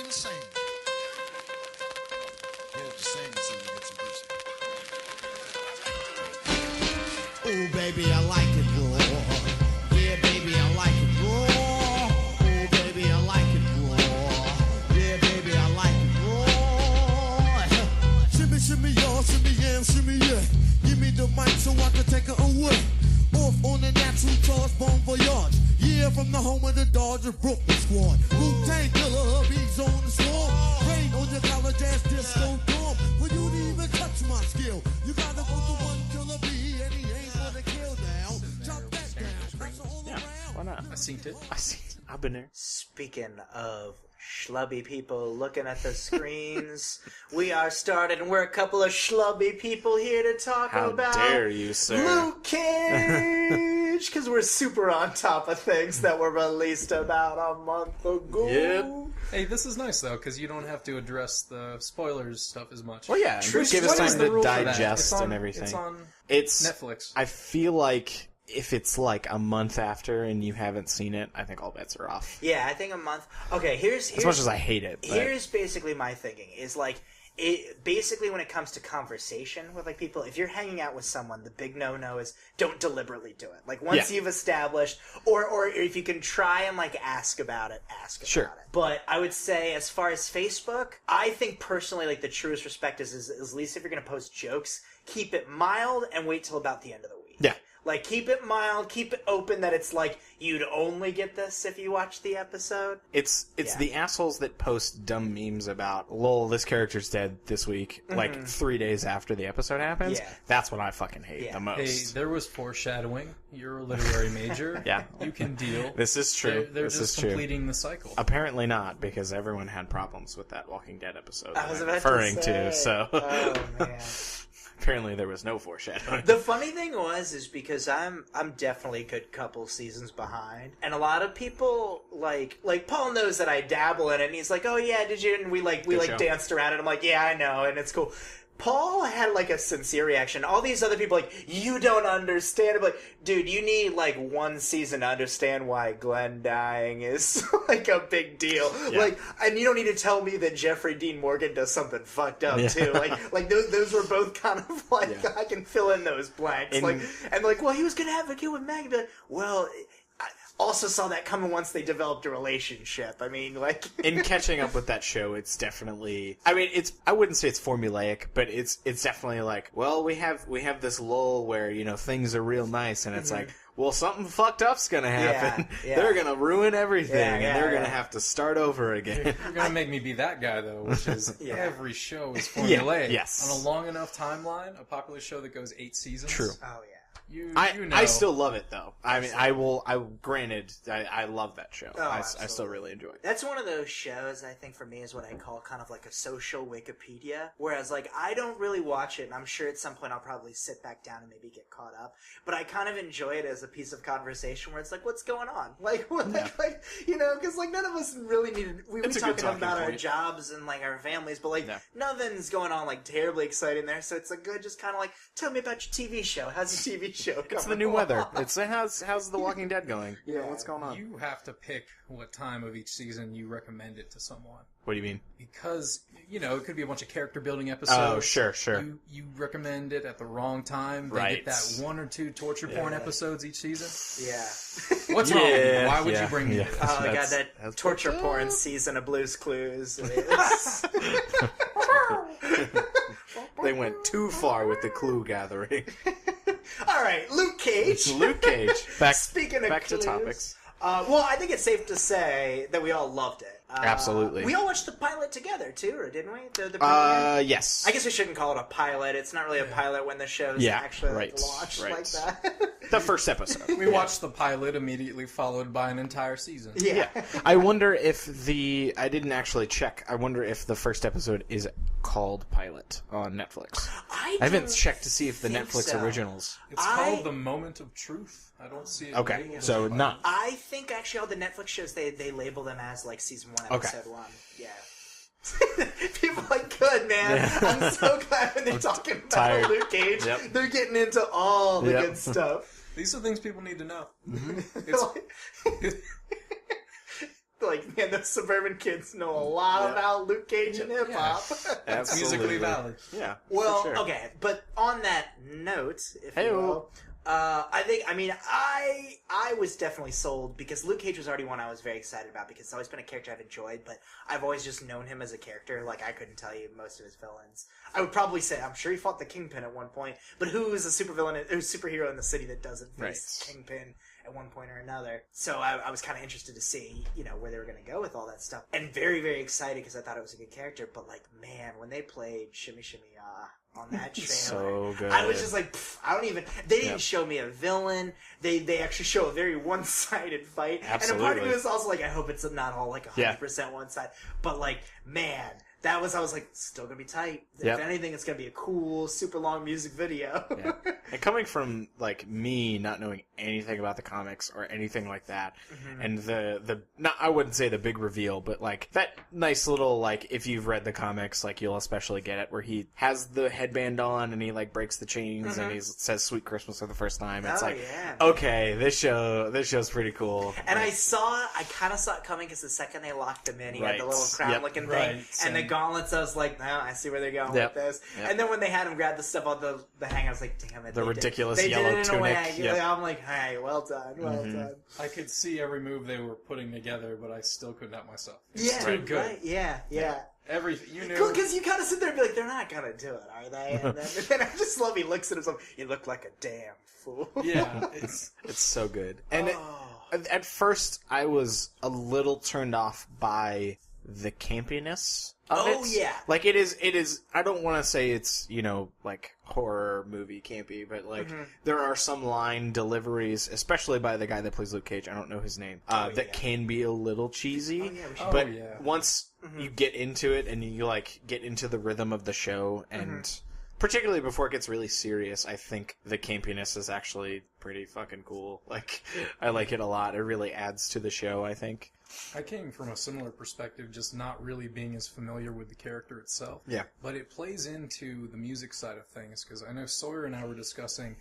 to sing. Here's to sing so you get some pussy. Ooh, baby, I like it raw. Yeah, baby, I like it raw. Ooh, baby, I like it raw. Yeah, baby, I like it raw. Shimmy, shimmy, y'all, shimmy, yam, shimmy, yeah. Give me the mic so I can take it away. Off on the natural charge, bon voyage. Yeah, from the home of the Dodger Brooklyn squad. Wu-Tang Killer, hubby's on the swarm. Rain on your college ass disco dorm. For you to even touch my skill, you gotta go to one killer bee, and he ain't gonna kill down. Chop that down, pass it all around. Why not? I seen it. I've been there. Speaking of schlubby people looking at the screens, we are starting. We're a couple of schlubby people here to talk about. How dare you, sir? Luke Cage, because we're super on top of things that were released about a month ago. Yep. Hey, this is nice though, because you don't have to address the spoilers stuff as much. Well, yeah, True. give us What is time the to rule for that? digest It's on- and everything. It's on It's Netflix. I feel like if it's like a month after and you haven't seen it, I think all bets are off. Yeah, I think a month. Okay, here's As much as I hate it. But here's basically my thinking is like it basically when it comes to conversation with like people, if you're hanging out with someone, the big no is don't deliberately do it. Like once you've established, or if you can try and like ask about it. Sure. About it. But I would say as far as Facebook, I think personally like the truest respect is at least if you're going to post jokes, keep it mild and wait till about the end of the week. Yeah. Like, keep it mild, keep it open that it's like, you'd only get this if you watch the episode. It's the assholes that post dumb memes about, lol, this character's dead this week, like 3 days after the episode happens. Yeah. That's what I fucking hate the most. Hey, there was foreshadowing. You're a literary major. Yeah. You can deal. This is true. They're this just is true. completing the cycle. Apparently not, because everyone had problems with that Walking Dead episode I that was I'm about referring to say. so Oh, man. apparently there was no foreshadowing. The funny thing is because I'm definitely a good couple seasons behind, and a lot of people like Paul knows that I dabble in it, and he's like, "Oh yeah, did you?" And we show. danced around it. I'm like, "Yeah, I know," and it's cool. Paul had like a sincere reaction. All these other people like, you don't understand. I'm like, dude, you need like one season to understand why Glenn dying is like a big deal. Yeah. Like, and you don't need to tell me that Jeffrey Dean Morgan does something fucked up too. Like those were both kind of like I can fill in those blanks. Well, he was gonna have a kid with Maggie. But, well. Also saw that coming once they developed a relationship. I mean, like... In catching up with that show, it's definitely... I mean, I wouldn't say it's formulaic, but it's definitely like, well, we have this lull where, you know, things are real nice, and it's like, well, something fucked up's gonna happen. Yeah. They're gonna ruin everything, and they're gonna have to start over again. You're gonna make me be that guy though, which is every show is formulaic. Yes. On a long enough timeline, a popular show that goes 8 seasons. True. Oh, yeah. You know. I still love it though. I mean, granted, I love that show. Oh, I still really enjoy it. That's one of those shows, I think, for me, is what I call kind of like a social Wikipedia. Whereas, like, I don't really watch it, and I'm sure at some point I'll probably sit back down and maybe get caught up. But I kind of enjoy it as a piece of conversation where it's like, what's going on? Like you know, because, like, none of us really needed... We It's a talking good talking about our point. jobs and, like, our families, but, like, nothing's going on, like, terribly exciting there. So it's a good, just kind of like, tell me about your TV show. How's the TV show coming It's the new along? weather. It's how's The Walking Dead going? Yeah. What's going on? You have to pick what time of each season you recommend it to someone. What do you mean? Because, you know, it could be a bunch of character building episodes. Oh, sure. You recommend it at the wrong time. They Right. get that 1 or 2 torture porn episodes each season. Yeah. What's wrong with you? Why would you bring me yeah. this? Oh, my God, That's that torture porn season of Blue's Clues. They went too far with the clue gathering. All right, Luke Cage. Luke Cage. Back Speaking to of topics. Well, I think it's safe to say that we all loved it. Absolutely. We all watched the pilot together, too, or didn't we? The premiere? Yes. I guess we shouldn't call it a pilot. It's not really a pilot when the show's actually launched like that. The first episode. We watched the pilot immediately followed by an entire season. Yeah. I wonder if I didn't actually check. I wonder if the first episode is called Pilot on Netflix. I haven't checked to see if the Netflix originals. It's called The Moment of Truth. I don't see it. Okay, labeled so as not. I think actually all the Netflix shows, they label them as like season 1, episode 1. Yeah. People are like, good, man. Yeah. I'm so glad when they're talking about tired. Luke Cage. Yep. They're getting into all the good stuff. These are things people need to know. like, man, those suburban kids know a lot about Luke Cage and hip hop. It's musically valid. Yeah. Well, for sure. okay, but on that note, if you Hey-o. will, I was definitely sold because Luke Cage was already one I was very excited about because it's always been a character I've enjoyed, but I've always just known him as a character. Like, I couldn't tell you most of his villains. I would probably say, I'm sure he fought the Kingpin at one point, but who is a superhero in the city that doesn't face Kingpin at one point or another? So I was kind of interested to see, where they were going to go with all that stuff. And very, very excited because I thought it was a good character, but like, man, when they played Shimmy Shimmy Ya on that trailer, so good. I was just like, they didn't show me a villain. They actually show a very one-sided fight. Absolutely. And a part of me was also like, I hope it's not all like 100% one side. But like, man, I was like, still gonna be tight. If anything, it's gonna be a cool, super long music video. And coming from like me not knowing anything about the comics or anything like that, and I wouldn't say the big reveal, but like that nice little, like, if you've read the comics, like, you'll especially get it, where he has the headband on and he like breaks the chains and he says "Sweet Christmas" for the first time. It's okay, this show's pretty cool. And I kind of saw it coming because the second they locked him in, he had the little crown-looking thing, and the gauntlets. I was like, no, I see where they're going with this. And then when they had him grab the stuff on the hang, I was like, damn it, the ridiculous they yellow did it in tunic. A way, I'm like, hey, well done, well done. I could see every move they were putting together, but I still couldn't help myself. Yeah, too good. Right? Yeah. Everything, you knew. Cool, because you kind of sit there and be like, they're not gonna do it, are they? And then I just love he looks at himself. You look like a damn fool. Yeah, it's so good. And at first, I was a little turned off by the campiness of it. Oh, yeah. Like, it is, I don't want to say it's, like, horror movie campy, but, like, there are some line deliveries, especially by the guy that plays Luke Cage, I don't know his name, that can be a little cheesy. But once you get into it and you, like, get into the rhythm of the show, and particularly before it gets really serious, I think the campiness is actually pretty fucking cool. Like, I like it a lot. It really adds to the show, I think. I came from a similar perspective, just not really being as familiar with the character itself. Yeah. But it plays into the music side of things, because I know Sawyer and I were discussing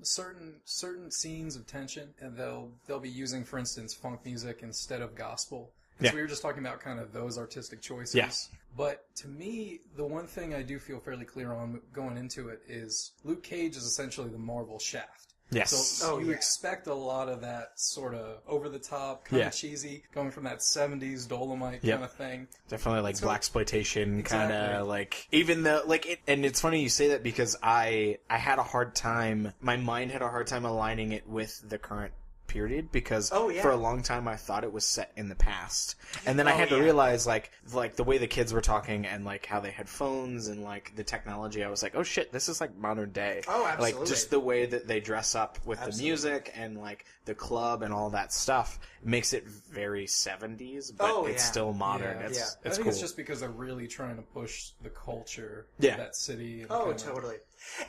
certain scenes of tension, and they'll be using, for instance, funk music instead of gospel. So we were just talking about kind of those artistic choices. Yeah. But to me, the one thing I do feel fairly clear on going into it is Luke Cage is essentially the Marvel Shaft. Yes. So you expect a lot of that sort of over-the-top, kind of cheesy, going from that 70s Dolomite kind of thing. Definitely like blaxploitation, Exactly. kind of like, even though, like, it, and it's funny you say that because I had a hard time, my mind had a hard time aligning it with the current period because for a long time I thought it was set in the past, and then I had to realize like the way the kids were talking and like how they had phones and like the technology, I was like, oh shit, this is like modern day. Oh, absolutely. Like just the way that they dress up with the music and like the club and all that stuff makes it very 70s, but it's still modern. It's I think cool. it's just because they're really trying to push the culture of that city. And kinda, Totally.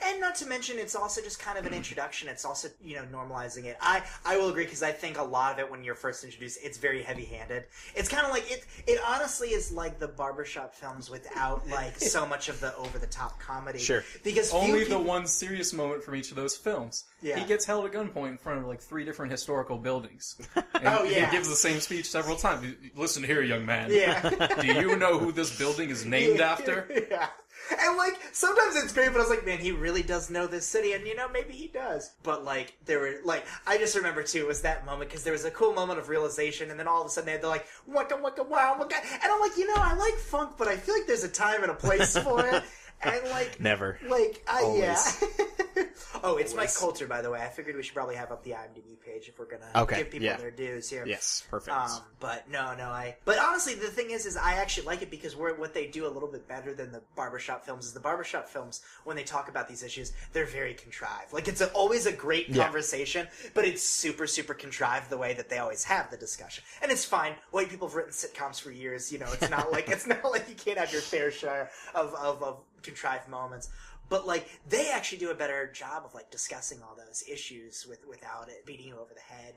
And not to mention, it's also just kind of an introduction. It's also, normalizing it. I will agree, because I think a lot of it, when you're first introduced, it's very heavy-handed. It's kind of like, it honestly is like the barbershop films without, like, so much of the over-the-top comedy. Sure. Because only the one serious moment from each of those films. Yeah. He gets held at gunpoint in front of, like, 3 different historical buildings. And he gives the same speech several times. Listen here, young man. Yeah. Do you know who this building is named after? Yeah. And, like, sometimes it's great, but I was like, man, he really does know this city, and, maybe he does. But, like, there were, like, I just remember, too, was that moment, because there was a cool moment of realization, and then all of a sudden they're like, waka, waka, wow, waka. And I'm like, I like funk, but I feel like there's a time and a place for it. And, like... Never. Like, Always. Oh, it's Mike Coulter, by the way. I figured we should probably have up the IMDb page if we're gonna give people their dues here. Yes, perfect. But but honestly, the thing is I actually like it because what they do a little bit better than the barbershop films is the barbershop films, when they talk about these issues, they're very contrived. Like, it's always a great conversation, but it's super, super contrived the way that they always have the discussion. And it's fine. White people have written sitcoms for years, it's not like you can't have your fair share of contrived moments. But, like, they actually do a better job of, like, discussing all those issues without it beating you over the head.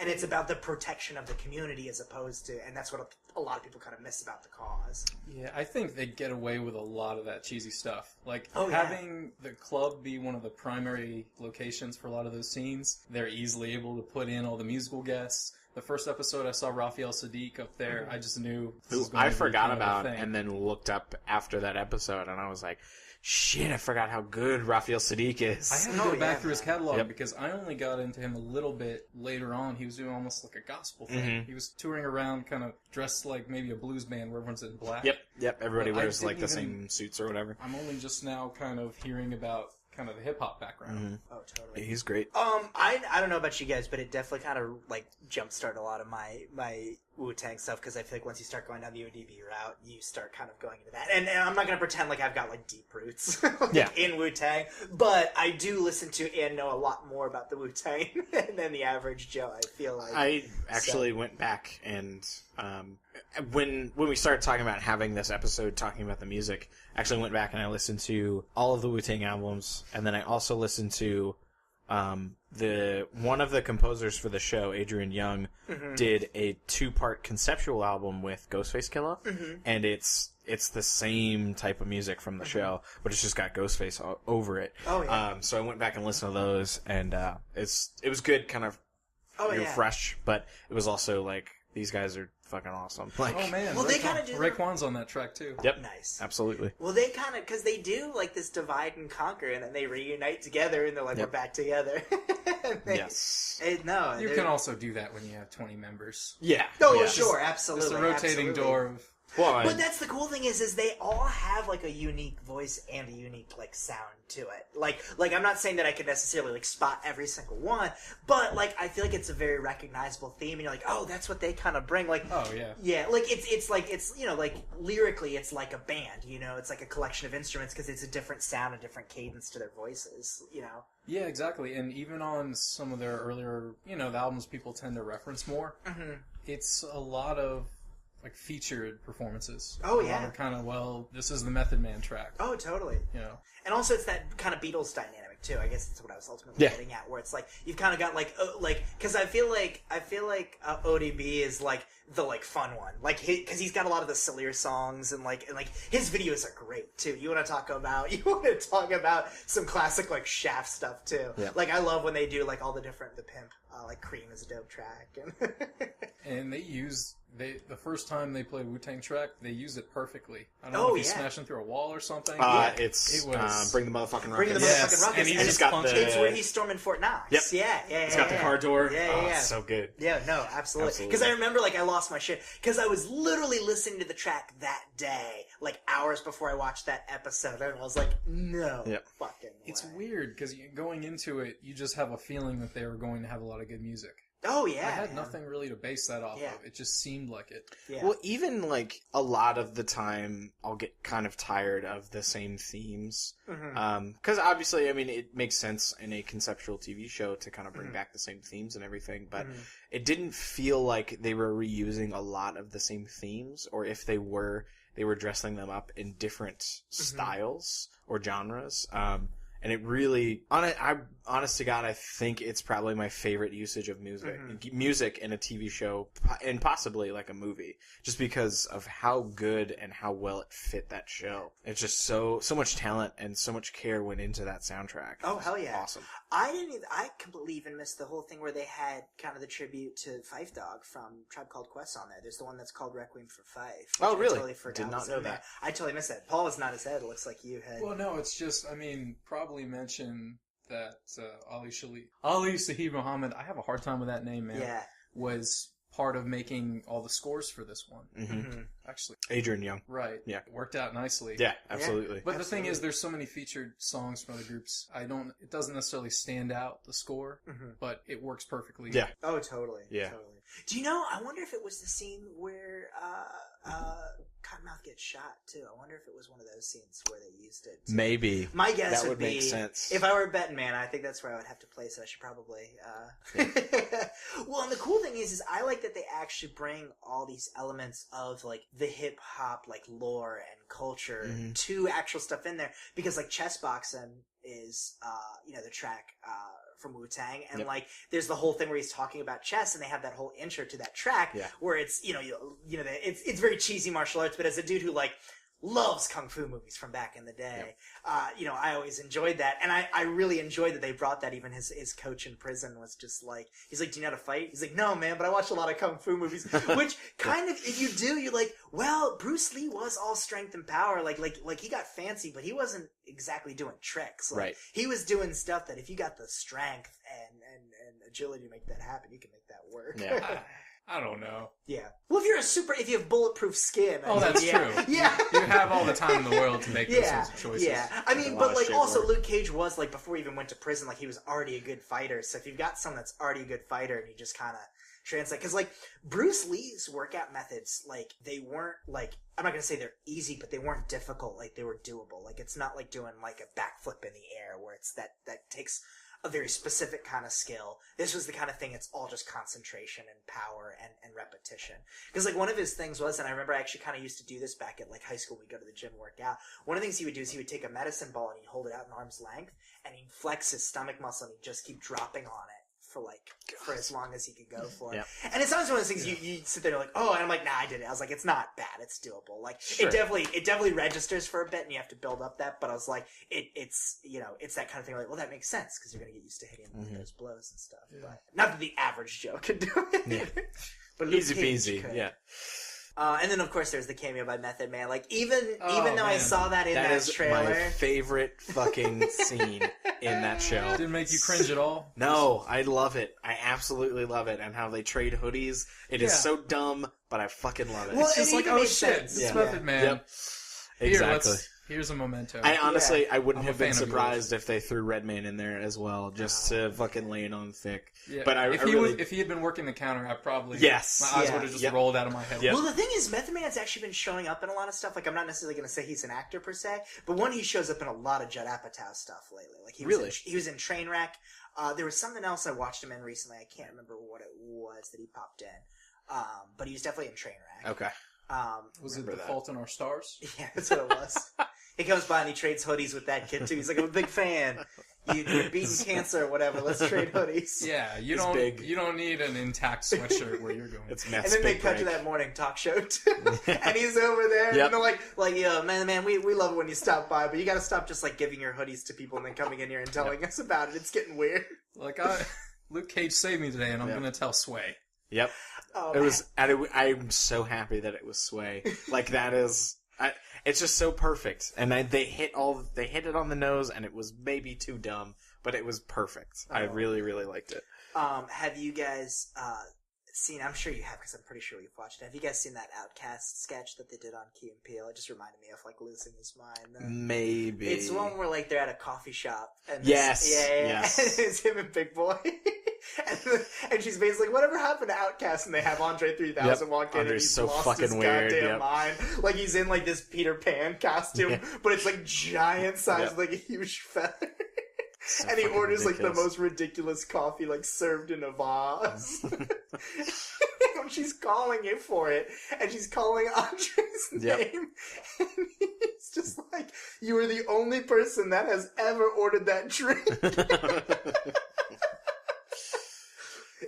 And it's about the protection of the community as opposed to... And that's what a lot of people kind of miss about the cause. Yeah, I think they get away with a lot of that cheesy stuff. Like, having the club be one of the primary locations for a lot of those scenes, they're easily able to put in all the musical guests. the first episode I saw Raphael Sadiq up there, I just knew this Who was going I to be forgot kind of a about thing. and then looked up after that episode, and I was like, shit, I forgot how good Raphael Sadiq is. I had to go back through his catalog Yep. because I only got into him a little bit later on. He was doing almost like a gospel thing. Mm-hmm. He was touring around kind of dressed like maybe a blues band where everyone's in black. Yep, everybody But I wears like the didn't even- same suits or whatever. I'm only just now kind of hearing about kind of the hip-hop background. Oh, totally. He's great. I don't know about you guys, but it definitely kind of like jumpstarted a lot of my Wu-Tang stuff because I feel like once you start going down the ODB route, you start kind of going into that. And I'm not going to pretend like I've got like deep roots in Wu-Tang, but I do listen to and know a lot more about the Wu-Tang than the average Joe, I feel like. I actually went back and when we started talking about having this episode talking about the music, I actually went back and I listened to all of the Wu-Tang albums, and then I also listened to one of the composers for the show, Adrian Young, did a 2-part conceptual album with Ghostface Killah, and it's the same type of music from the show, but it's just got Ghostface over it. Oh, yeah. So I went back and listened to those, and it was good, kind of fresh, but it was also like, these guys are fucking awesome. Like, Oh man, Well, they kinda do Raekwon's on that track too. Yep. Nice. Absolutely. Well, they kind of, because they do like this divide and conquer, and then they reunite together, and they're like, Yep. we're back together. Yes. No. You can also do that when you have 20 members. Yeah. Oh, yeah. sure, absolutely. It's a rotating absolutely. door of... Well, But that's the cool thing is they all have like a unique voice and a unique like sound to it. Like I'm not saying that I could necessarily like spot every single one, but like I feel like it's a very recognizable theme, and you're like, oh, that's what they kind of bring. Like, Oh, yeah. yeah, like it's you know, like lyrically it's like a band, you know, it's like a collection of instruments because it's a different sound, a different cadence to their voices, you know. Yeah, exactly. And even on some of their earlier, the albums people tend to reference more, it's a lot of like featured performances. Oh, A lot yeah. of kind of, this is the Method Man track. Oh, totally. And also, it's that kind of Beatles dynamic too. I guess that's what I was ultimately getting at, where it's like you've kind of got like because I feel like ODB is like the like fun one, like because he's got a lot of the sillier songs and like his videos are great too. You want to talk about some classic like Shaft stuff too. Yeah. Like I love when they do like all the different the Pimp like Cream is a dope track and And the first time they played a Wu-Tang track, they used it perfectly. I don't know if he's smashing through a wall or something. It's It was- Bring the Motherfucking Ruckus. Bring the Yes, Motherfucking Ruckus. and he just got punched the- it. It's where he's storming Fort Knox. Yep. Yeah. It's got the car door. Yeah. Oh, it's so good. Yeah, no, absolutely. Because I remember, like, I lost my shit. Because I was literally listening to the track that day, like, hours before I watched that episode. And I was like, no fucking way. It's weird because going into it, you just have a feeling that they were going to have a lot of good music. Oh, yeah. I had man. nothing really to base that off Yeah. of. It just seemed like it. Yeah. Well, even like a lot of the time, I'll get kind of tired of the same themes. Because obviously, I mean, it makes sense in a conceptual TV show to kind of bring back the same themes and everything, but it didn't feel like they were reusing a lot of the same themes, or if they were dressing them up in different styles or genres. And it really, honest to God, I think it's probably my favorite usage of music in a TV show, and possibly like a movie, just because of how good and how well it fit that show. It's just so much talent and so much care went into that soundtrack. Oh, hell yeah. Awesome. I completely even missed the whole thing where they had kind of the tribute to Phife Dawg from Tribe Called Quest on there. There's the one that's called Requiem for Phife. Oh, really? I totally forgot Did not was know in there. that. I totally missed that. Paul was not his head. It looks like you had. Well, no, it's just, probably mention that Ali Sahib Muhammad, I have a hard time with that name, man, Yeah. was part of making all the scores for this one. Actually. Adrian Young. Right. Yeah. It worked out nicely. Yeah, absolutely. But the thing is, there's so many featured songs from other groups. It doesn't necessarily stand out, the score, but it works perfectly. Yeah. Oh, totally. Yeah. Totally. Do you know, I wonder if it was the scene where Cottonmouth gets shot, too. I wonder if it was one of those scenes where they used it. Maybe. My guess That would be, make sense. If I were a betting man, I think that's where I would have to place it. I should probably, Well, and the cool thing is I like that they actually bring all these elements of, like, the hip-hop, like, lore and culture to actual stuff in there. Because, like, chess boxing is, the track, from Wu-Tang, and like there's the whole thing where he's talking about chess, and they have that whole intro to that track where it's it's very cheesy martial arts, but as a dude who like loves kung fu movies from back in the day. You know, I always enjoyed that, and I really enjoyed that they brought that. Even his coach in prison was just like, he's like, do you know how to fight? He's like, no, man, but I watch a lot of kung fu movies. Which kind of, if you do, you're like, well, Bruce Lee was all strength and power. Like he got fancy, but he wasn't exactly doing tricks. Like, right. He was doing stuff that if you got the strength and agility to make that happen, you can make that work. Yeah. I don't know. Yeah. Well, if you have bulletproof skin. Oh, that's true. Yeah. You have all the time in the world to make those sorts of choices. Yeah. I mean, but like also Luke Cage was like, before he even went to prison, like he was already a good fighter. So if you've got someone that's already a good fighter and you just kind of translate, because like Bruce Lee's workout methods, like they weren't like, I'm not going to say they're easy, but they weren't difficult. Like they were doable. Like it's not like doing like a backflip in the air where it's that takes a very specific kind of skill. This was the kind of thing, it's all just concentration and power and repetition. Because like one of his things was, and I remember I actually kind of used to do this back at like high school, we'd go to the gym, work out. One of the things he would do is he would take a medicine ball and he'd hold it out in arm's length and he'd flex his stomach muscle and he'd just keep dropping on it for as long as he could go for. Yep. And it's always one of those things you sit there and like, oh, and I'm like, nah, I did it. I was like, it's not bad, it's doable. Like sure. it definitely registers for a bit and you have to build up that, but I was like, it's you know, it's that kind of thing like, well, that makes sense because you're gonna get used to hitting those blows and stuff. Yeah. But not that the average Joe could do it. Yeah. But easy peasy. Yeah. And then of course there's the cameo by Method Man. Like even though I saw that in that trailer, my favorite fucking scene in that show. Didn't make you cringe at all? No, I love it. I absolutely love it. And how they trade hoodies. It is so dumb, but I fucking love it. Well, it's just like, oh shit, it's Method Man. Yep. Exactly. Here's a memento. I honestly, I wouldn't have been surprised if they threw Redman in there as well, just to fucking lay it on thick. Yeah. But if he had been working the counter, I probably my eyes would have just rolled out of my head. Yep. Well, the thing is, Method Man's actually been showing up in a lot of stuff. Like, I'm not necessarily going to say he's an actor per se, but he shows up in a lot of Judd Apatow stuff lately. Like he was in Trainwreck. There was something else I watched him in recently. I can't remember what it was that he popped in, but he was definitely in Trainwreck. Okay. Was it The Fault in Our Stars? Yeah, that's what it was. He comes by and he trades hoodies with that kid too. He's like, I'm a big fan. You're beating cancer or whatever. Let's trade hoodies. Yeah, you don't need an intact sweatshirt where you're going. It's and then they cut to that morning talk show too, and he's over there, and they're like, yo, man, we love it when you stop by, but you got to stop just like giving your hoodies to people and then coming in here and telling us about it. It's getting weird. Like, Luke Cage saved me today, and I'm going to tell Sway. Yep. Oh, it was. I'm so happy that it was Sway. Like that is. It's just so perfect, and they hit it on the nose, and it was maybe too dumb, but it was perfect. I really, really liked it. Have you guys seen? I'm sure you have, because I'm pretty sure you've watched it. Have you guys seen that Outcast sketch that they did on Key and Peele? It just reminded me of like losing his mind. Maybe it's one where like they're at a coffee shop. And yes. And it's him and Big Boy. And she's basically, whatever happened to Outcast? And they have Andre 3000 walk in, and he's so lost fucking his weird. goddamn mind. Like he's in like this Peter Pan costume, but it's like giant size, like a huge feather. So and he orders ridiculous. like the most ridiculous coffee, like served in a vase. And she's calling it for it, and she's calling Andre's name. And he's just like, "You are the only person that has ever ordered that drink."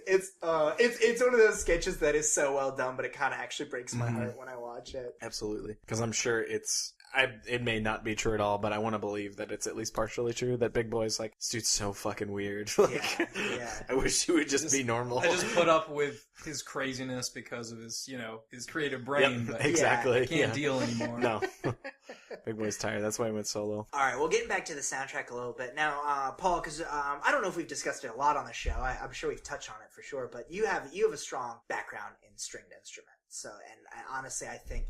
It's one of those sketches that is so well done, but it kind of actually breaks my heart when I watch it. Absolutely, because I'm sure it may not be true at all, but I want to believe that it's at least partially true. That Big Boy's like, this dude's so fucking weird. Like, I wish he would just be normal. I just put up with his craziness because of his creative brain. But exactly. I can't deal anymore. No. Big Boy's tired. That's why he went solo. All right, well, getting back to the soundtrack a little bit now, Paul, because I don't know if we've discussed it a lot on the show. I'm sure we've touched on it for sure, but you have a strong background in stringed instruments. So, and honestly, I think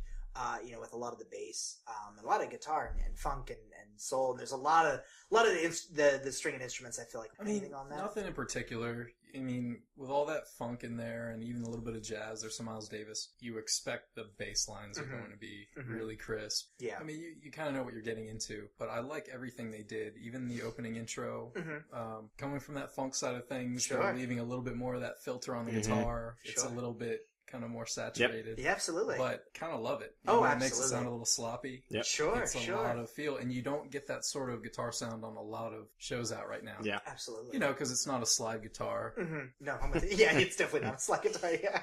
with a lot of the bass, a lot of guitar and funk and soul, and there's a lot of the stringed instruments. I feel like anything on that. Nothing in particular. I mean, with all that funk in there and even a little bit of jazz, there's some Miles Davis. You expect the bass lines are going to be really crisp. Yeah. I mean, you kind of know what you're getting into, but I like everything they did. Even the opening intro, coming from that funk side of things, leaving a little bit more of that filter on the guitar. It's a little bit kind of more saturated. Yeah, absolutely. But kind of love it. Absolutely. It makes it sound a little sloppy. Yep. Sure, it's a lot of feel, and you don't get that sort of guitar sound on a lot of shows out right now. Yeah, absolutely. Because it's not a slide guitar. No, I'm with you. Yeah, it's definitely not a slide guitar. Yeah.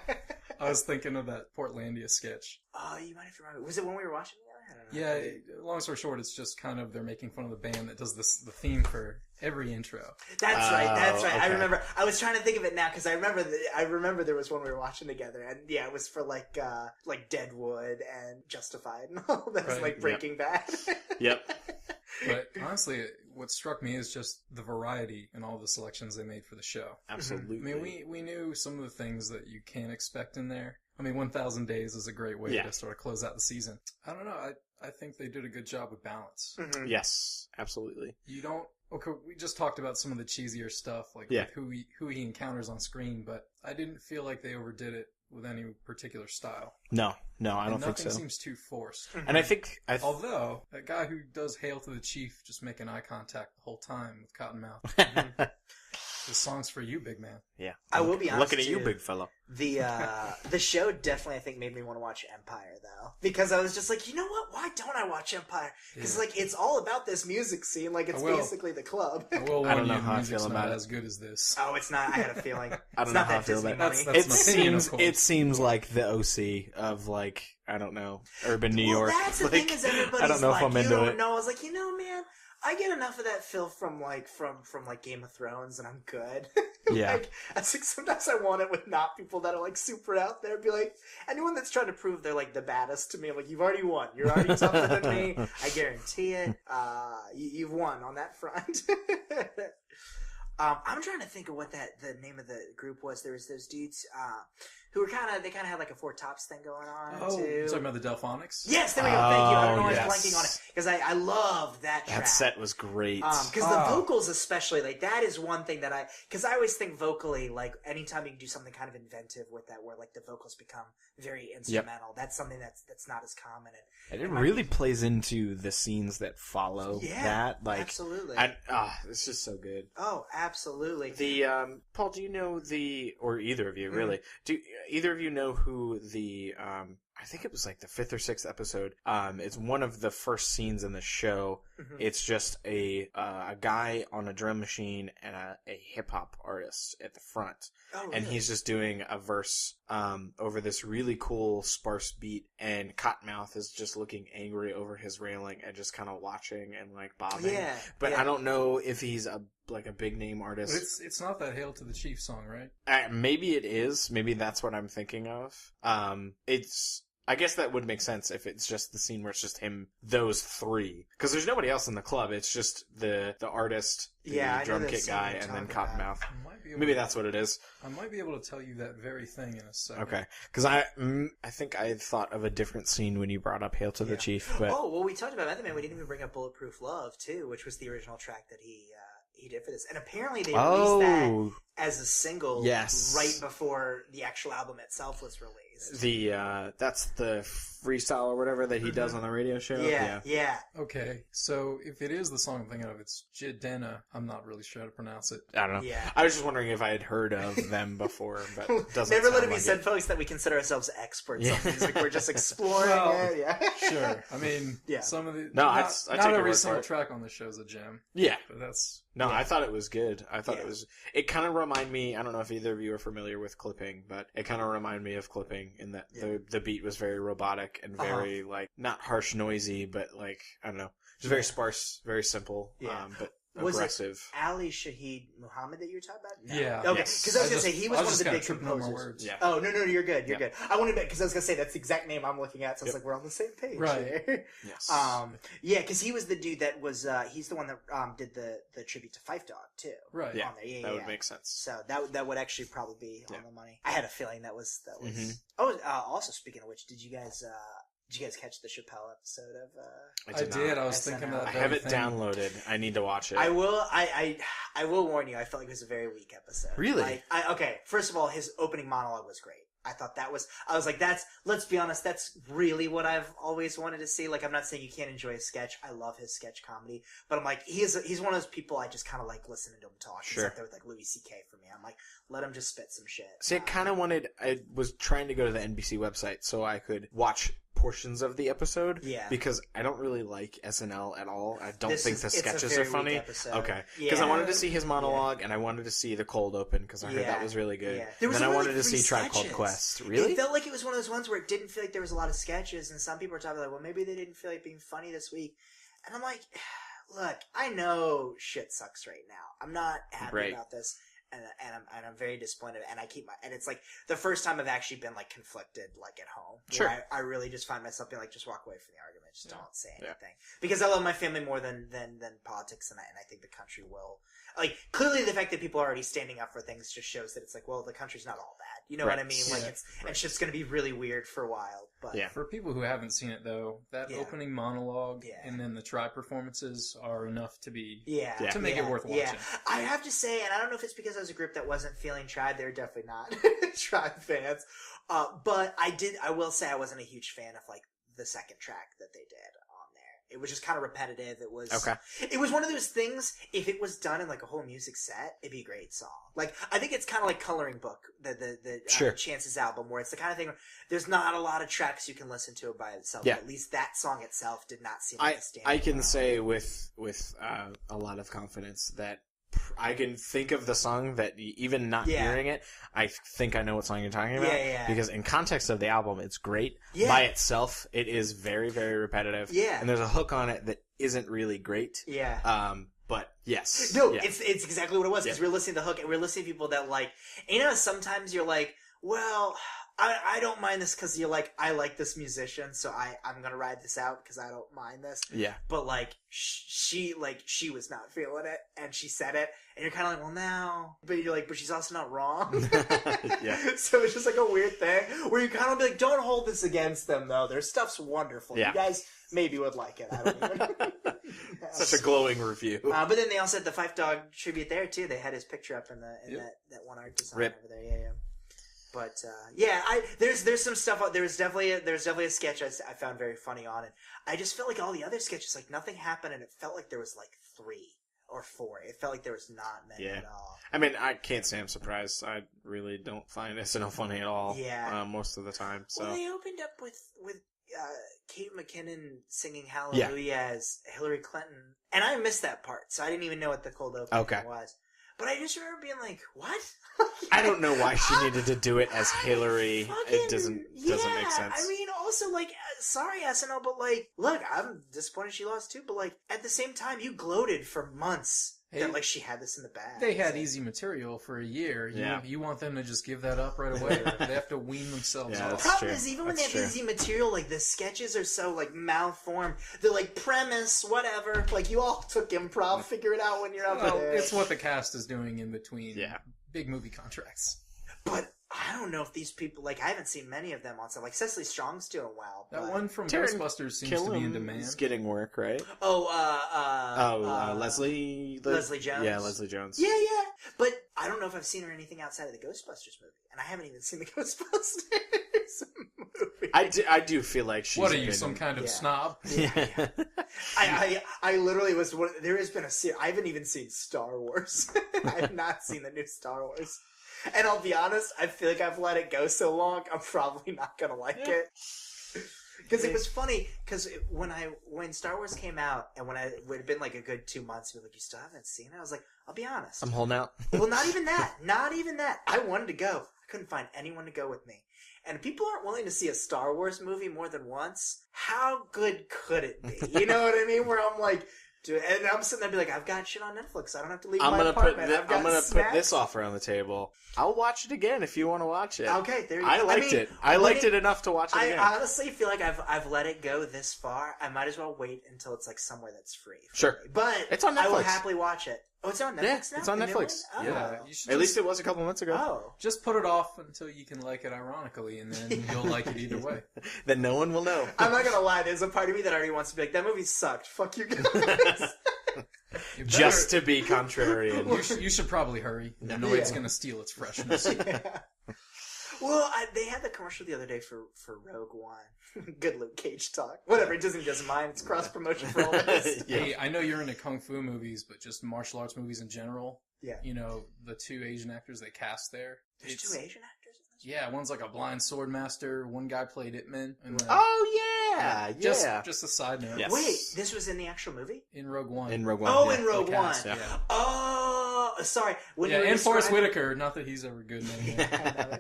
I was thinking of that Portlandia sketch. Oh, you might have to remember. Was it when we were watching together? I don't know. Yeah, long story short, it's just kind of they're making fun of the band that does the theme for every intro. That's right. That's right. okay. I remember. I was trying to think of it now because I remember there was one we were watching together, and yeah, it was for like Deadwood and Justified and all that, Right. like Breaking Bad. Yep. But honestly, what struck me is just the variety in all the selections they made for the show. Absolutely. I mean, we knew some of the things that you can't expect in there. I mean, 1,000 Days is a great way to sort of close out the season. I don't know. I think they did a good job with balance. Mm-hmm. Yes, absolutely. You don't... Okay, we just talked about some of the cheesier stuff, like with who he encounters on screen, but I didn't feel like they overdid it with any particular style. No, I don't think so. Nothing seems too forced. And I think... Although, that guy who does Hail to the Chief just making eye contact the whole time with Cottonmouth. This song's for you, big man. Yeah. I will be honest, looking at you, too. big fella. The show definitely, I think, made me want to watch Empire, though. Because I was just like, you know what? Why don't I watch Empire? Because, like, it's all about this music scene. Like, it's basically the club. I will I don't warn know you, how I music's feel not about it. as good as this. Oh, it's not. I had a feeling. I don't know how I feel about That's it. my opinion, of course. It seems like the OC of, like, I don't know, urban New York. That's the thing is everybody's I don't know like, if I'm into you don't it. know. I was like, you know, man, I get enough of that filth from Game of Thrones, and I'm good. Yeah. Like, I think sometimes I want it with not people that are like super out there. Be like, anyone that's trying to prove they're like the baddest to me, I'm like, you've already won. You're already tougher than me. I guarantee it. You've won on that front. I'm trying to think of what the name of the group was. There was those dudes who were kind of had like a Four Tops thing going on too. You're talking about the Delfonics? Yes, there we go. Thank you. I don't know why I yes. was blanking on it because I love that track. That set was great. Because the vocals especially, like, that is one thing that because I always think vocally, like, anytime you can do something kind of inventive with that, where, like, the vocals become very instrumental, that's something that's not as common. And it really plays into the scenes that follow that. Like, absolutely. It's just so good. Oh, absolutely. The, Paul, do you know or either of you, really, do either of you know who the, I think it was like the 5th or 6th episode. It's one of the first scenes in the show. Mm-hmm. It's just a guy on a drum machine and a hip hop artist at the front. Oh, really? And he's just doing a verse over this really cool sparse beat, and Cottonmouth is just looking angry over his railing and just kind of watching and like bobbing. Yeah, but I don't know if he's a big name artist. But it's not that Hail to the Chief song, right? Maybe it is. Maybe that's what I'm thinking of. I guess that would make sense if it's just the scene where it's just him, those three. Because there's nobody else in the club. It's just the artist, the drum kit guy, and then Cottonmouth. Maybe that's what it is. I might be able to tell you that very thing in a second. Okay. Because I think I thought of a different scene when you brought up Hail to the Chief. But... Oh, well, we talked about Method Man. We didn't even bring up Bulletproof Love, too, which was the original track that he did for this. And apparently they released that as a single right before the actual album itself was released. That's the freestyle or whatever that he does on the radio show. Yeah. Okay, so if it is the song I'm thinking of, it's Jidena. I'm not really sure how to pronounce it. I don't know. Yeah. I was just wondering if I had heard of them before, but it doesn't Never let it like be said, folks, that we consider ourselves experts on music. We're just exploring it. Yeah. Sure. I mean, some of the... I take not your every word single for it. track on the show is a gem. Yeah. But that's... No, I thought it was good. I thought it kind of reminded me, I don't know if either of you are familiar with clipping, but it kind of reminded me of clipping in that the beat was very robotic and very, like, not harsh noisy, but, like, I don't know. Just very sparse, very simple, but aggressive. Was it Ali Shaheed Muhammad that you were talking about? No. Yeah. Okay, because I was going to say, he was one of the big composers. Yeah. Oh, no, you're good. You're good. I wanted to, because I was going to say, that's the exact name I'm looking at, so I was like, we're on the same page. Right. Yes. Yeah, because he was the dude that was, he's the one that did the tribute to Phife Dawg, too. Right. Yeah, on there. that would make sense. So that would actually probably be on the money. I had a feeling that was. Mm-hmm. Oh, also speaking of which, did you guys catch the Chappelle episode of? I did. I was thinking about that. I have it downloaded. I need to watch it. I will. I will warn you. I felt like it was a very weak episode. Really? Okay. First of all, his opening monologue was great. I thought that was. I was like, let's be honest. That's really what I've always wanted to see. Like, I'm not saying you can't enjoy a sketch. I love his sketch comedy, but I'm like, he's one of those people I just kind of like listening to him talk. Sure. He's up there with like Louis C.K. for me. I'm like, let him just spit some shit. See, I was trying to go to the NBC website so I could watch portions of the episode. Yeah. Because I don't really like SNL at all. I don't think the it's a sketches very are funny. weak episode. Okay. Because I Yeah. wanted to see his monologue, and I wanted to see the cold open, because I heard that was really good. Yeah. And then I only wanted to 3 see Tribe Called sketches. Quest. Really? It felt like it was one of those ones where it didn't feel like there was a lot of sketches, and some people were talking like, well, maybe they didn't feel like being funny this week. And I'm like, look, I know shit sucks right now. I'm not happy about this. And I'm very disappointed, and and it's like the first time I've actually been like conflicted, like at home. Sure. I really just find myself being like, just walk away from the argument, just don't say anything, because I love my family more than politics, and I think the country will. Like, clearly the fact that people are already standing up for things just shows that it's like, well, the country's not all bad. You know what I mean? Like, it's just going to be really weird for a while. But for people who haven't seen it, though, that opening monologue and then the tribe performances are enough to be to make it worth watching. Yeah. I have to say, and I don't know if it's because I was a group that wasn't feeling Tribe. They were definitely not Tribe fans. But I will say I wasn't a huge fan of like the second track that they did. It was just kind of repetitive. It was It was one of those things. If it was done in like a whole music set, it'd be a great song. Like, I think it's kind of like Coloring Book, the Chances album, where it's the kind of thing where there's not a lot of tracks you can listen to it by itself. Yeah. But at least that song itself did not seem like a standard. I can say with a lot of confidence that I can think of the song that even not hearing it, I think I know what song you're talking about. Yeah. Because in context of the album, it's great. Yeah. By itself, it is very, very repetitive. Yeah. And there's a hook on it that isn't really great. Yeah. But yes. No, it's exactly what it was, because we're listening to the hook, and we're listening to people that like, you know, sometimes you're like, well, I don't mind this because you're like, I like this musician, so I'm going to ride this out because I don't mind this. Yeah. But like, she was not feeling it, and she said it, and you're kind of like, well, now, but you're like, but she's also not wrong. Yeah. So it's just like a weird thing where you kind of be like, don't hold this against them, though. Their stuff's wonderful. Yeah. You guys maybe would like it. I don't even. Such a glowing review. But then they also had the Fife Dog tribute there too. They had his picture up in that one art design over there. Yeah. But there's some stuff. There's definitely a sketch I found very funny on it. I just felt like all the other sketches, like nothing happened, and it felt like there was like 3 or 4. It felt like there was not many at all. I mean, I can't say I'm surprised. I really don't find SNL funny at all. Yeah. Most of the time. So they opened up with Kate McKinnon singing Hallelujah as Hillary Clinton, and I missed that part, so I didn't even know what the cold opening was. But I just remember being like, what? I don't know why she needed to do it as Hillary. It doesn't make sense. I mean, also, like, sorry, SNL, but, like, look, I'm disappointed she lost, too, but, like, at the same time, you gloated for months that, like, she had this in the bag. They had easy material for a year. You want them to just give that up right away. They have to wean themselves off. The problem is, even when they have easy material, like, the sketches are so, like, malformed. They're like, premise, whatever. Like, you all took improv, figure it out when you're up there. It's what the cast is doing in between big movie contracts. But I don't know if these people, like, I haven't seen many of them on stuff. Like, Cecily Strong's doing well. That one from Ghostbusters seems to be in demand. He's getting work, right? Leslie Jones. Yeah, Leslie Jones. Yeah. But I don't know if I've seen her in anything outside of the Ghostbusters movie. And I haven't even seen the Ghostbusters movie. I do feel like she's... What are you, some kind of snob? Yeah. I literally was... There has been a series... I haven't even seen Star Wars. I have not seen the new Star Wars. And I'll be honest, I feel like I've let it go so long, I'm probably not going to like it. Because it was funny, because when Star Wars came out, and when it would have been like a good 2 months, people were like, you still haven't seen it? I was like, I'll be honest. I'm holding out. Well, not even that. Not even that. I wanted to go. I couldn't find anyone to go with me. And people aren't willing to see a Star Wars movie more than once. How good could it be? You know what I mean? Where I'm like... And I'm sitting there be like, I've got shit on Netflix. I don't have to leave my apartment. I'm going to put this offer on the table. I'll watch it again if you want to watch it. Okay, there you go. I liked it. I liked it enough to watch it again. I honestly feel like I've let it go this far. I might as well wait until it's like somewhere that's free. Sure. But it's on Netflix. I will happily watch it. Oh, it's on Netflix now? It's on Netflix. Oh. Yeah. At least it was a couple months ago. Oh. Just put it off until you can like it ironically, and then you'll like it either way. Then no one will know. I'm not going to lie. There's a part of me that already wants to be like, that movie sucked. Fuck you guys. Just to be contrarian. You should probably hurry. I know it's going to steal its freshness. Well, they had the commercial the other day for Rogue One. Good Luke Cage talk. Whatever, Disney doesn't mind. It's cross-promotion for all this. Hey, I know you're into kung fu movies, but just martial arts movies in general. Yeah. You know, the 2 Asian actors they cast there. There's 2 Asian actors in this Yeah, one's like a blind sword master. One guy played Ip-Man. Oh, yeah. Just a side note. Yes. Wait, this was in the actual movie? In Rogue One. In Rogue One. Oh, yeah. in Rogue One. Cast, yeah. Oh, sorry. When you were and Forrest describing- Whitaker. Not that he's ever good in anything.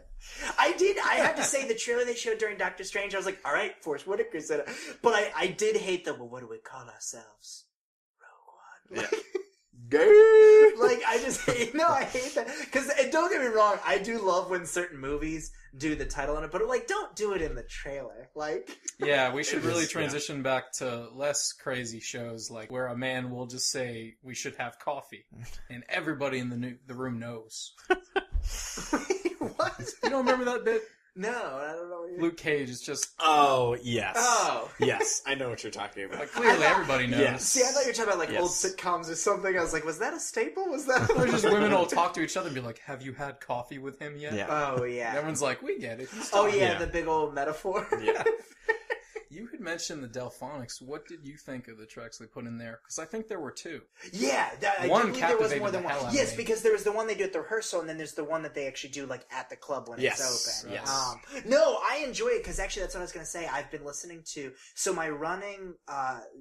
I have to say, the trailer they showed during Doctor Strange, I was like, all right, Forrest Whitaker's in it. But I did hate the, well, what do we call ourselves? Rogue One. Yeah. Gay. Like, I hate that. Because, don't get me wrong, I do love when certain movies do the title on it, but, like, don't do it in the trailer. Like... Yeah, we should really transition back to less crazy shows, like where a man will just say, we should have coffee. And everybody in the room knows. What? You don't remember that bit? No, I don't know what you're... Luke Cage is just... Oh, yes. Oh. Yes, I know what you're talking about. Like, clearly everybody knows. Yes. See, I thought you were talking about, like, Yes. old sitcoms or something. I was like, was that a staple? Was that... Or just women will talk to each other and be like, have you had coffee with him yet? Yeah. Oh, And yeah. everyone's like, we get it. He's Oh, talking. yeah, Yeah. the big old metaphor. Yeah. You had mentioned the Delfonics. What did you think of the tracks they put in there? Because I think there were two. Yeah, I One do believe there was captivated more than the one. hell out of Yes, me. because there was the one they do at the rehearsal, and then there's the one that they actually do like at the club when Yes, it's open. yes. No, I enjoy it because actually that's what I was going to say. I've been listening to. So my running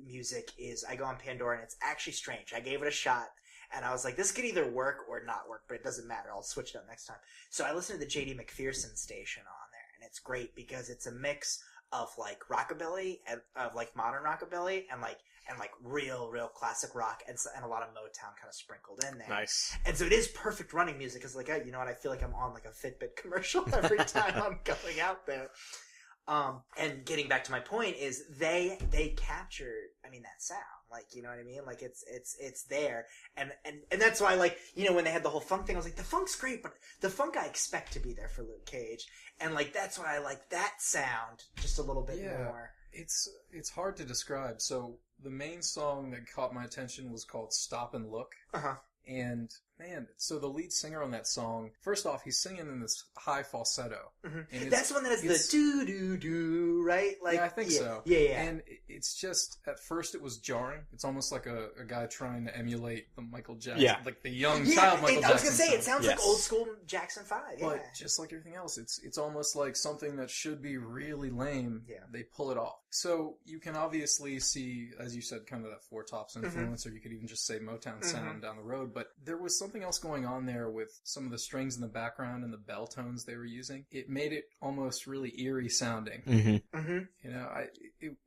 music is I go on Pandora, and it's actually strange. I gave it a shot. And I was like, this could either work or not work, but it doesn't matter. I'll switch it up next time. So I listened to the J.D. McPherson station on there, and it's great because it's a mix of like rockabilly and of like modern rockabilly and like real classic rock and a lot of Motown kind of sprinkled in there. Nice. And so it is perfect running music because like you know what, I feel like I'm on like a Fitbit commercial every time I'm going out there. And getting back to my point is they captured, I mean, that sound, like, you know what I mean? Like it's there. And that's why, like, you know, when they had the whole funk thing, I was like, the funk's great, but the funk I expect to be there for Luke Cage. And like, that's why I like that sound just a little bit more. It's hard to describe. So the main song that caught my attention was called Stop and Look. Uh-huh. And man, so the lead singer on that song, first off, he's singing in this high falsetto. Mm-hmm. And That's the one that has the do-do-do, right? Like, yeah, I think so. Yeah. And it's just, at first it was jarring. It's almost like a guy trying to emulate the Michael Jackson, like the young child Michael Jackson. I was going to say, it sounds Yes. like old school Jackson 5, yeah. But just like everything else, it's almost like something that should be really lame. Yeah. They pull it off. So you can obviously see, as you said, kind of that Four Tops influence, or you could even just say Motown sound down the road. But there was something else going on there with some of the strings in the background and the bell tones they were using. It made it almost really eerie sounding. Mm-hmm. You know,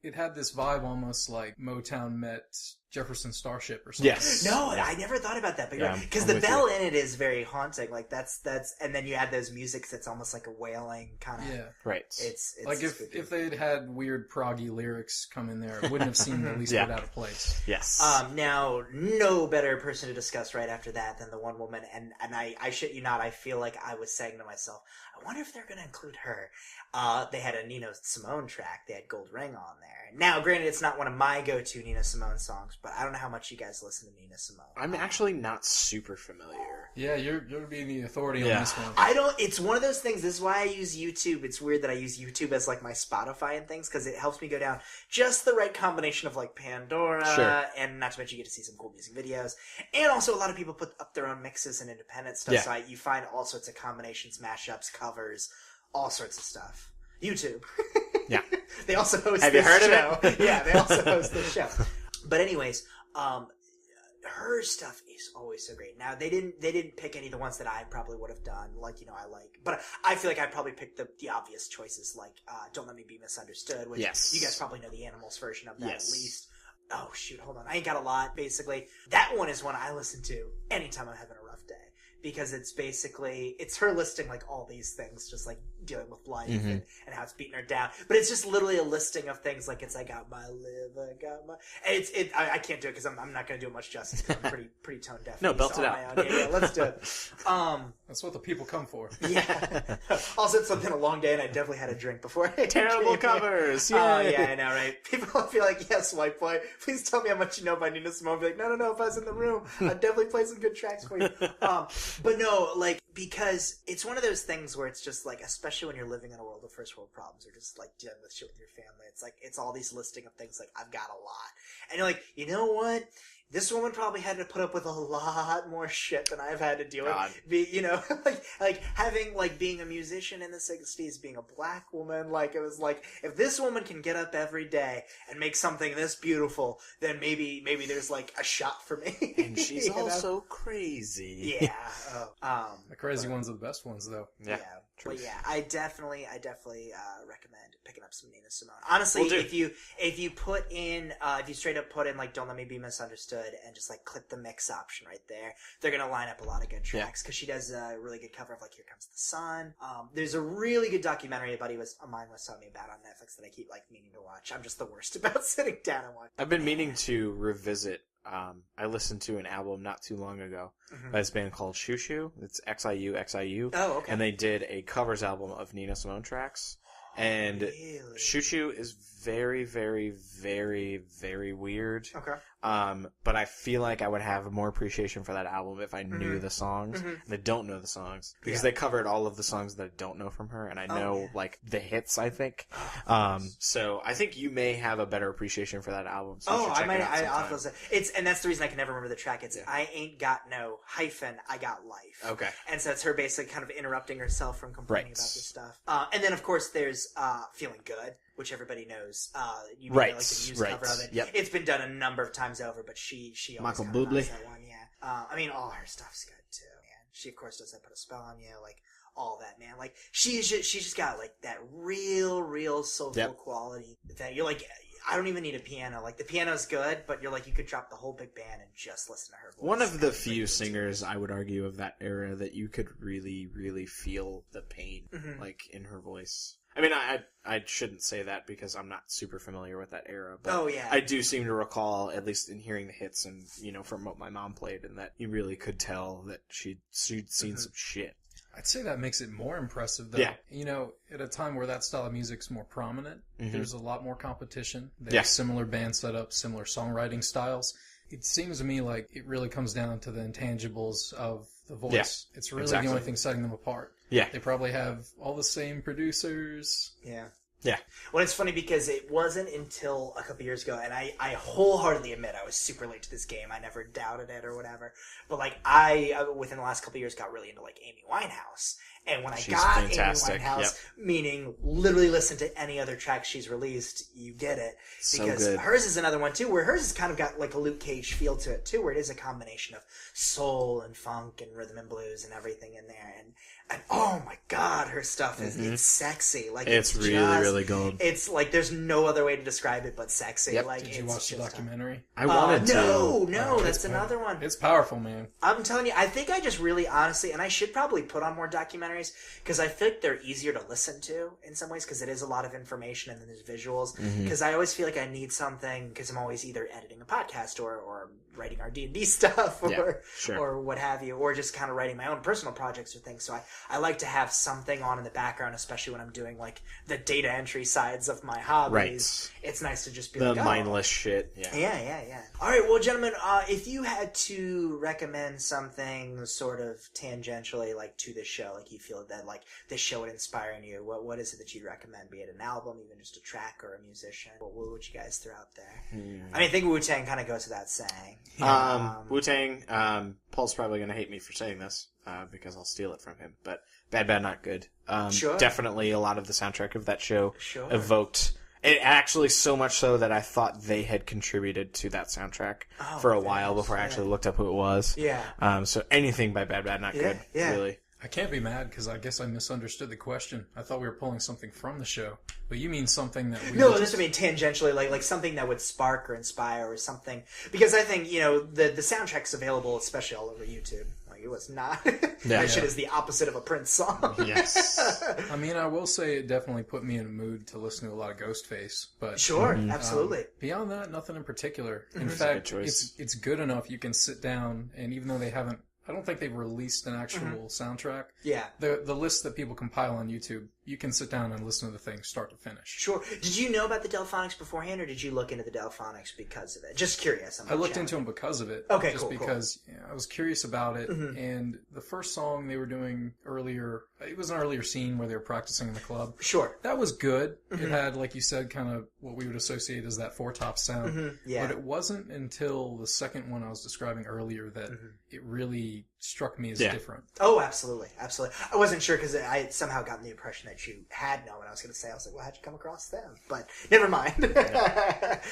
it had this vibe almost like Motown met Jefferson Starship or something. Yes. No, I never thought about that. Yeah, Because I'm the with bell in it is very haunting. Like that's, and then you add those musics that's almost like a wailing kind of. Yeah. Right. It's Like if they'd had weird proggy lyrics come in there, it wouldn't have seemed the least Yeah. bit out of place. Yes. Now, no better person to discuss right after that than the one woman, and I shit you not, I feel like I was saying to myself, I wonder if they're going to include her. They had a Nina Simone track. They had Gold Ring on there. Now, granted, it's not one of my go-to Nina Simone songs, but I don't know how much you guys listen to Nina Simone. I'm actually not super familiar. Yeah, you're being the authority on Yeah. this one. It's one of those things, this is why I use YouTube. It's weird that I use YouTube as like my Spotify and things, because it helps me go down just the right combination of like Pandora, Sure. and not to mention you get to see some cool music videos. And also a lot of people put up their own mixes and independent stuff, Yeah. so you find all sorts of combinations, mashups, covers, all sorts of stuff. YouTube. Yeah. They also host Have you this heard of show. it? Yeah, they also host this show. But anyways, her stuff is always so great. Now they didn't pick any of the ones that I probably would have done, like, you know, I like, but I feel like I probably picked the obvious choices, like Don't Let Me Be Misunderstood, which Yes. you guys probably know the Animals version of that Yes. at least. Oh shoot, hold on, I ain't got a lot. Basically, that one is one I listen to anytime I'm having a rough day, because it's her listing like all these things, just like dealing with life and how it's beating her down. But it's just literally a listing of things, like I got my liver, got my. And I can't do it because I'm not going to do it much justice. 'Cause I'm pretty tone deaf. No, belt it on out. my own. Yeah, let's do it. That's what the people come for. Yeah. Also, it's been a long day, and I definitely had a drink before. I Terrible came here. covers. Oh, Yay. yeah, I know, right? People will be like, yes, white boy, please tell me how much you know by Nina Simone. I'll be like, no, if I was in the room, I'd definitely play some good tracks for you. But no, like, because it's one of those things where it's just like, especially when you're living in a world of first world problems, or just like dealing with shit with your family, it's like, it's all these listing of things like, I've got a lot. And you're like, you know what? this woman probably had to put up with a lot more shit than I've had to deal God. with. Like having, like, being a musician in the 60s, being a black woman, like, it was like, if this woman can get up every day and make something this beautiful, then maybe there's, like, a shot for me. And she's also crazy. Yeah. The crazy ones are the best ones, though. Yeah. But yeah, I definitely recommend picking up some Nina Simone. Honestly, if you put in, if you straight up put in, like, Don't Let Me Be Misunderstood and just, like, click the mix option right there, they're gonna line up a lot of good tracks, because she does a really good cover of, like, Here Comes the Sun. There's a really good documentary a buddy of mine was telling me about on Netflix that I keep, like, meaning to watch. I'm just the worst about sitting down and watching. I've been meaning to revisit. I listened to an album not too long ago by this band called Shoo Shoo. It's XIU. Oh, okay. And they did a covers album of Nina Simone tracks. And Really? Shoo Shoo is very, very, very, very weird. Okay. But I feel like I would have more appreciation for that album if I knew the songs. And I don't know the songs. Because they covered all of the songs that I don't know from her. And I know, like, the hits, I think. So I think you may have a better appreciation for that album. So you should check it out sometime. And that's the reason I can never remember the track. It's I Ain't Got No hyphen I Got Life. Okay. And so it's her basically kind of interrupting herself from complaining about this stuff. And then, of course, there's Feeling Good, which everybody knows. You mean, like, the music cover of it. Yep. It's been done a number of times over, but she always Michael kind of Bublé. knocks that one, yeah. I mean, all her stuff's good too, man. She, of course, does that Put a Spell on You, like, all that, man. Like, she's just got, like, that real soulful quality that you're like, I don't even need a piano. Like, the piano's good, but you're like, you could drop the whole big band and just listen to her voice. One of the few singers, I would argue, of that era that you could really, really feel the pain, like, in her voice. I mean, I shouldn't say that because I'm not super familiar with that era, but I do seem to recall, at least in hearing the hits and, you know, from what my mom played, and that you really could tell that she'd seen some shit. I'd say that makes it more impressive, though. Yeah. You know, at a time where that style of music's more prominent, there's a lot more competition. They have similar band setups, similar songwriting styles. It seems to me like it really comes down to the intangibles of the voice. Yeah, it's really the only thing setting them apart. Yeah. They probably have all the same producers. Yeah. Yeah. Well, it's funny because it wasn't until a couple years ago, and I wholeheartedly admit I was super late to this game. I never doubted it or whatever. But, like, I within the last couple years, got really into, like, Amy Winehouse. And when She's I got fantastic. Amy Winehouse, meaning literally listen to any other track she's released, you get it. Because so good. hers is another one, too, where hers has kind of got, like, a Luke Cage feel to it, too, where it is a combination of soul and funk and rhythm and blues and everything in there. And oh my god, her stuff is it's sexy. Like, it's really gold. It's like there's no other way to describe it but sexy. Yep. Like, Did you watch the documentary? I wanted to. No, that's another one. It's powerful, man. I'm telling you, I think I just really honestly, and I should probably put on more documentaries because I feel like they're easier to listen to in some ways because it is a lot of information and then there's visuals. Because I always feel like I need something because I'm always either editing a podcast or writing our D&D stuff or what have you, or just kind of writing my own personal projects or things. So I like to have something on in the background, especially when I'm doing like the data entry sides of my hobbies. Right. It's nice to just be the like, mindless shit. Yeah. All right, well, gentlemen, if you had to recommend something sort of tangentially like to this show, like you feel that like this show would inspire in you, what is it that you'd recommend? Be it an album, even just a track or a musician? What would you guys throw out there? I mean, I think Wu-Tang kind of goes without saying. Wu-Tang, Paul's probably going to hate me for saying this, because I'll steal it from him, but Bad Bad Not Good. Definitely a lot of the soundtrack of that show evoked, it actually so much so that I thought they had contributed to that soundtrack for a while before I actually looked up who it was. So anything by Bad Bad Not Good, really. I can't be mad because I guess I misunderstood the question. I thought we were pulling something from the show, but you mean something that we... No, I mean tangentially, like something that would spark or inspire or something. Because I think, you know, the soundtrack's available, especially all over YouTube. Like, it was not. That shit is the opposite of a Prince song. Yes. I mean, I will say it definitely put me in a mood to listen to a lot of Ghostface, but... Sure, absolutely. Beyond that, nothing in particular. In fact, it's good enough you can sit down, and even though they haven't... I don't think they've released an actual soundtrack. Yeah. The list that people compile on YouTube you can sit down and listen to the thing start to finish. Sure. Did you know about the Delfonics beforehand, or did you look into the Delfonics because of it? Just curious. I looked into them because of it. Okay, just because I was curious about it. And the first song they were doing earlier, it was an earlier scene where they were practicing in the club. Sure. That was good. It had, like you said, kind of what we would associate as that four-top sound. Yeah. But it wasn't until the second one I was describing earlier that it really struck me as different. Oh, absolutely. Absolutely. I wasn't sure because I had somehow gotten the impression that you had known what I was going to say. I was like, well, how'd you come across them? But never mind.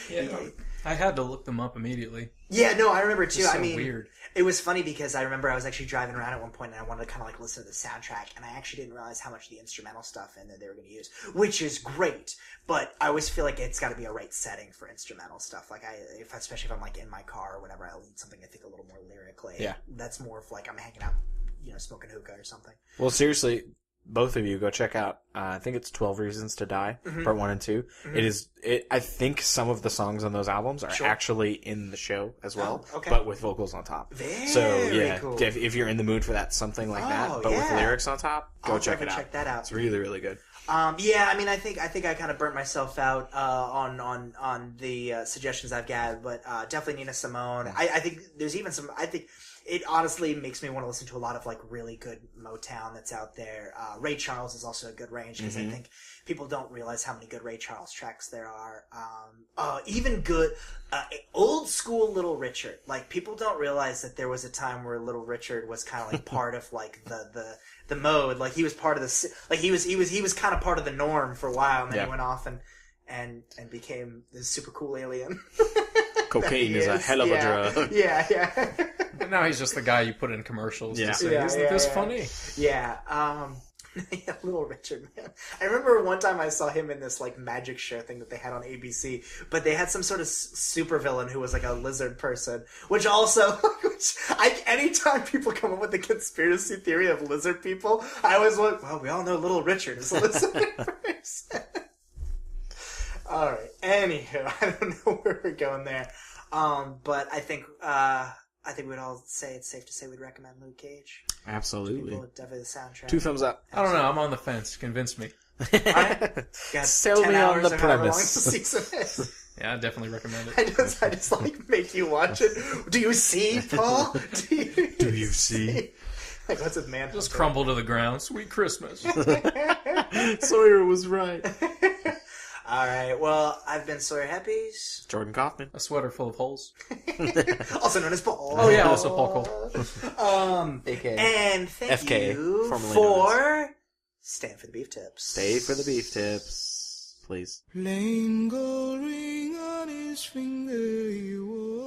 Yeah, I had to look them up immediately. Yeah, no, I remember too. So I mean, weird. It was funny because I remember I was actually driving around at one point and I wanted to kind of like listen to the soundtrack, and I actually didn't realize how much of the instrumental stuff in there they were going to use, which is great. But I always feel like it's got to be a right setting for instrumental stuff. Like especially if I'm like in my car or whatever, I'll need something I think a little more lyrically. Yeah. That's more of like I'm hanging out, smoking hookah or something. Well, seriously, both of you go check out. I think it's 12 Reasons to Die, part 1 and 2. I think some of the songs on those albums are actually in the show as well, but with vocals on top. Very cool. If you're in the mood for that, something like that, but with lyrics on top, go check it out. Check that out. It's really, really good. Yeah, I mean, I think I kind of burnt myself out on the suggestions I've gathered, but definitely Nina Simone. I think there's even some. I think it honestly makes me want to listen to a lot of like really good Motown that's out there. Ray Charles is also a good range because I think people don't realize how many good Ray Charles tracks there are. Even good old school Little Richard. Like people don't realize that there was a time where Little Richard was kind of like part of like the mode. Like he was part of the like he was kind of part of the norm for a while, and then he went off and became this super cool alien. Cocaine is a hell of a drug. Yeah. But now he's just the guy you put in commercials to say, isn't this funny? Yeah. Yeah, Little Richard, man. I remember one time I saw him in this like magic show thing that they had on ABC, but they had some sort of supervillain who was like a lizard person, which anytime people come up with the conspiracy theory of lizard people, I always like, well, we all know Little Richard is a lizard person. All right. Anywho, I don't know where we're going there, but I think we'd all say it's safe to say we'd recommend Luke Cage. Absolutely. Definitely the soundtrack. 2 thumbs up. I don't know. I'm on the fence. Convince me. Got Sell 10 me on hours the of however long the premise. season is. Yeah, I definitely recommend it. I just like make you watch it. Do you see, Paul? Do you see? Like what's his man? Just crumble to the ground. Sweet Christmas. Sawyer was right. All right. Well, I've been Sawyer Heppes. Jordan Kauffman. A sweater full of holes. Also known as Paul. Oh yeah, also Paul Cole. AKA. And thank FK, you formerly for staying for the beef tips. Stay for the beef tips, please. Plain gold ring on his finger he wore.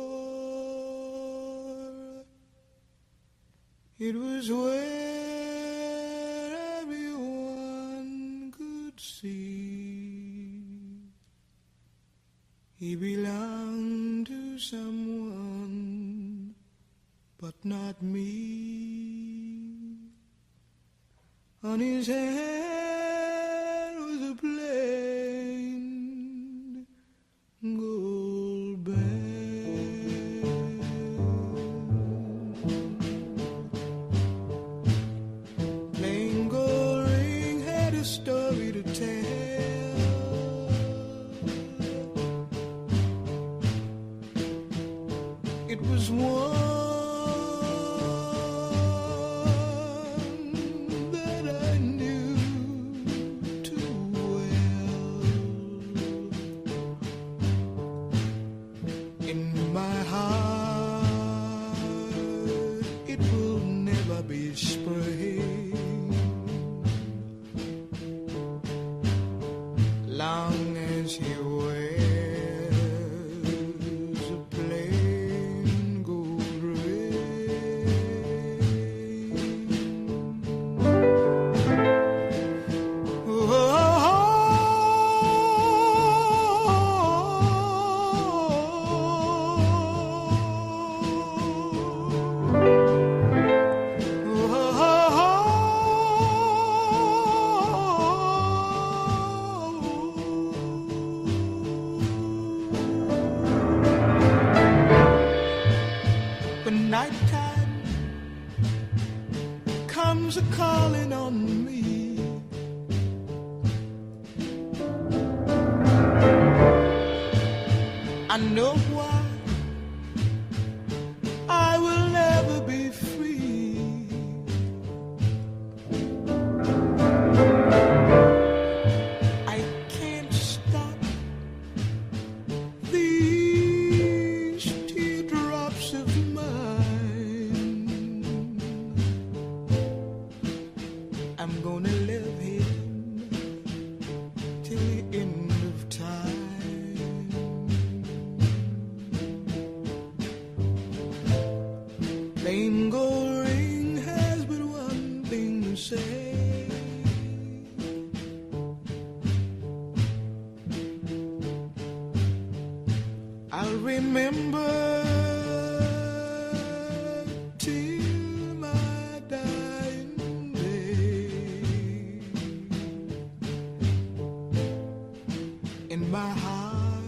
It was where everyone could see. He belonged to someone, but not me. On his hand was a plain gold band. Plain gold ring had a story to tell. It was one that I knew too well. In my heart, it will never be spring. Long as he wears a plain gold ring. When nighttime comes a calling on me, I know why I will never be free. I can't stop these teardrops of mine. I'm gonna live here till the end of time. Plain gold ring has but one thing to say. I'll remember till my dying day. In my heart,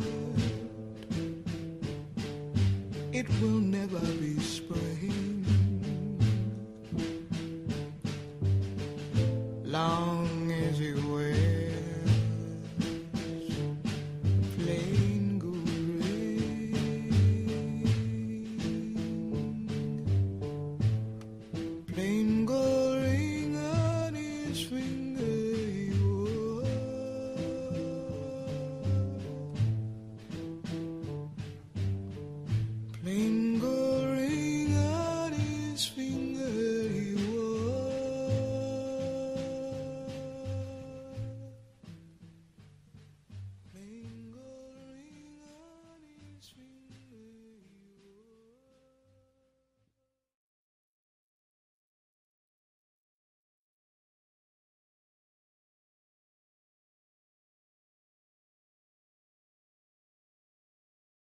it will never be spring.